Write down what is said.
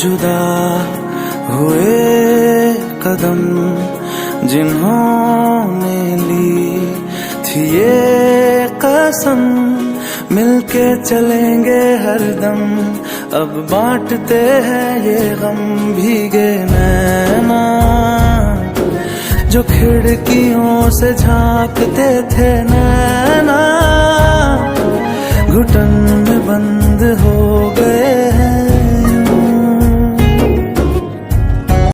जुदा हुए कदम जिन्होंने ली थी ये कसम, मिलके चलेंगे हरदम, अब बांटते हैं ये गम। भीगे नैना जो खिड़कियों से झांकते थे नैना, घुटन